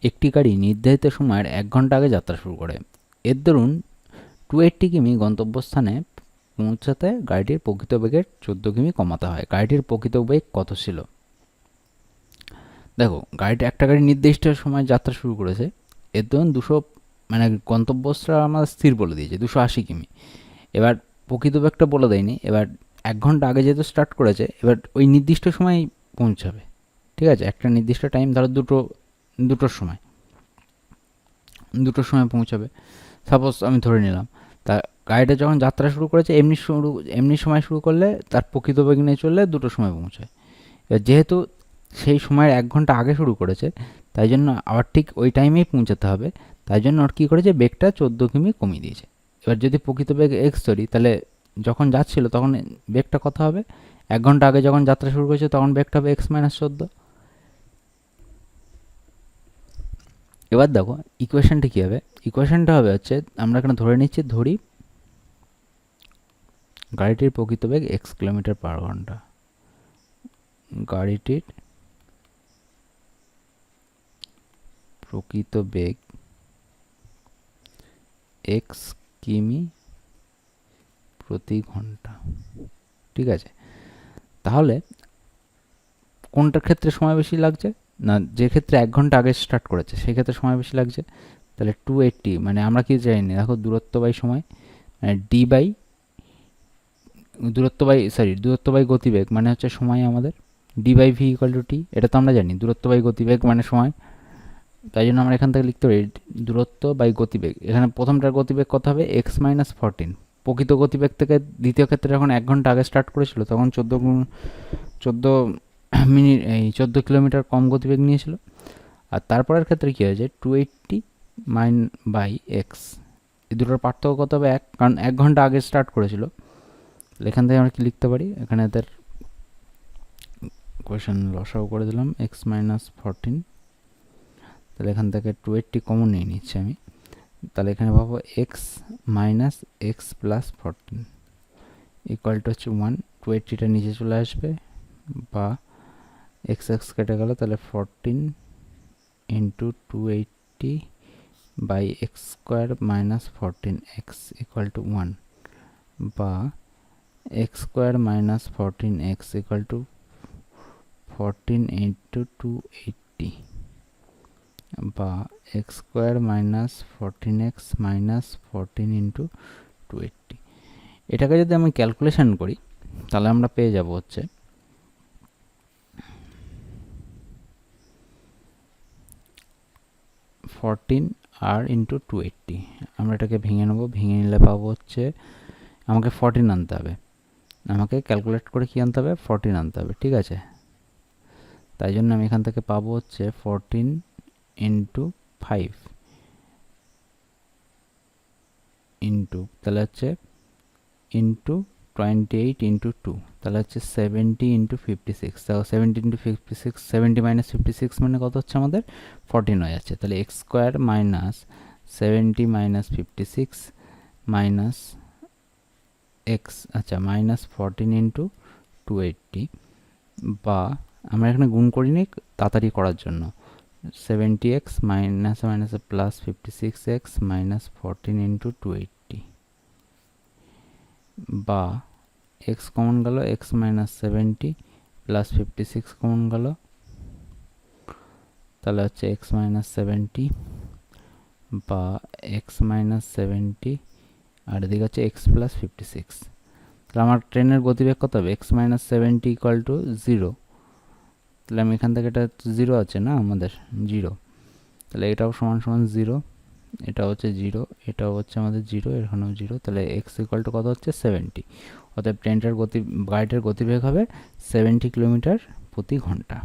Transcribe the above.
একটি গাড়ি নির্ধারিত সময়ের 1 ঘন্টা আগে যাত্রা শুরু করে। এর দরুন 280 কিমি গন্তব্যস্থানে পৌঁছাতে গাড়িটির প্রকৃত বেগের 14 কিমি কমাতে হয়। গাড়িটির প্রকৃত বেগ কত ছিল? দেখো, একটা গাড়ি নির্দিষ্ট সময় যাত্রা শুরু করেছে। এর দরুন 200 মানে গন্তব্যস্থা আমরা স্থির বলে দিয়েছে 280 কিমি। এবার প্রকৃত বেগটা বলে দেয়নি। এবার 1 ঘন্টা আগে যেহেতু স্টার্ট করেছে, এবার ওই নির্দিষ্ট সময় পৌঁছাবে। ঠিক আছে, একটা নির্দিষ্ট টাইম ধরো দুটোর সময় পৌঁছাবে। সাপোজ আমি ধরে নিলাম, তা গাড়িটা যখন যাত্রা শুরু করেছে এমনি সময় শুরু করলে তার প্রকৃত বেগ নিয়ে চললে 2টোর সময় পৌঁছায়। এবার যেহেতু সেই সময়ের 1 ঘন্টা আগে শুরু করেছে, তাই জন্য আবার ঠিক ওই টাইমেই পৌঁছাতে হবে। তাই জন্য ওর কী করেছে, বেগটা 14 কিমি কমিয়ে দিয়েছে। এবার যদি প্রকৃত বেগ এক্স ধরি, তাহলে যখন যাচ্ছিল তখন বেগটা কত হবে? 1 ঘন্টা আগে যখন যাত্রা শুরু করেছে তখন বেগটা হবে এক্স মাইনাস 14। এবার দেখো ইকুয়েশনটা কী হবে। ইকুয়েশনটা হবে হচ্ছে, আমরা এখানে ধরি গাড়িটির প্রকৃত বেগ এক্স কিলোমিটার পার ঘন্টা। গাড়িটির প্রকৃত বেগ এক্স কিমি প্রতি ঘন্টা। ঠিক আছে, তাহলে কোনটার ক্ষেত্রে সময় বেশি লাগছে? না, যে ক্ষেত্রে 1 ঘন্টা আগে স্টার্ট করেছে সেই ক্ষেত্রে সময় বেশি লাগছে। তাহলে 280 মানে আমরা কি জানি, দেখো দূরত্ব বাই সময়, মানে দূরত্ব বাই গতিবেগ মানে হচ্ছে সময় আমাদের, D by V equal to T. এটা তো আমরা জানি, দূরত্ব বাই গতিবেগ মানে সময়। তাই জন্য আমরা এখান থেকে লিখতে পারি দূরত্ব বাই গতিবেগ। এখানে প্রথমটার গতিবেগ কত হবে? X minus 14। প্রকৃত গতিবেগ থেকে দ্বিতীয় ক্ষেত্রে যখন 1 ঘন্টা আগে স্টার্ট করেছিল তখন 14 মিনিট 14 কিলোমিটার কম গতিবেগ নিয়েছিল। আর তারপরের ক্ষেত্রে কী হয়েছে, 280 বাই এক্স, এই দুটোর পার্থক্য কত হবে? 1, কারণ 1 ঘন্টা আগে স্টার্ট করেছিল। এখান থেকে আমরা কি লিখতে পারি, এখানে এদের কোয়েশন লসাও করে দিলাম এক্স মাইনাস 14। তাহলে এখান থেকে 280 কমন নিয়ে নিচ্ছি আমি। তাহলে এখানে পাবো x minus x plus 14 equal to হচ্ছে 1। 280টা নিচে চলে আসবে, বা এক্স এক্স কেটে গেল, তাহলে 14 into 280 by X square minus 14 X equal to 1, বা X square minus 14 X equal to 14 into 280, বা X square minus 14x minus 14 into 280। এটাকে যদি আমি ক্যালকুলেশন করি তাহলে আমরা পেয়ে যাব হচ্ছে 14 আর ইন্টু 280। আমরা এটাকে ভেঙে নেব, ভেঙে নিলে পাবো হচ্ছে, আমাকে 14 আনতে হবে, আমাকে ক্যালকুলেট করে কি আনতে হবে? 14 আনতে হবে। ঠিক আছে, তাই জন্য আমি এখান থেকে পাবো হচ্ছে 14 ইন্টু 5 ইন্টু, তাহলে হচ্ছে ইন্টু 28 ইন্টু 2, তাহলে হচ্ছে 70 ইন্টু 56। তাহলে 70 ইন্টু 56, 70 মাইনাস 56 মানে কত হচ্ছে আমাদের? 14 হয়ে যাচ্ছে। তাহলে x square minus 70 minus 56 minus x, আচ্ছা মাইনাস 14 ইন্টু 280, বা আমরা এখানে গুণ করিনি তাড়াতাড়ি করার জন্য, 70x minus minus plus 56x minus 14 into 280, বা এক্স কমন গেল, এক্স মাইনাস 70 প্লাস 56 কমন গেল, তাহলে হচ্ছে এক্স মাইনাস 70, বা এক্স মাইনাস 70 আর এদিকে হচ্ছে এক্স প্লাস 56। তাহলে আমার ট্রেনের গতিবেগ কত হবে? X minus 70 equal to 0। তাহলে আমি এখান থেকে, এটা 0 আছে না আমাদের, 0, তাহলে এটাও সমান সমান 0, এটা হচ্ছে 0, এটাও হচ্ছে আমাদের 0, এখানেও 0, তাহলে এক্স ইকুয়াল টু কত হচ্ছে? 70। অতএব গাড়িটার গতিবেগ হবে 70 কিলোমিটার প্রতি ঘন্টা।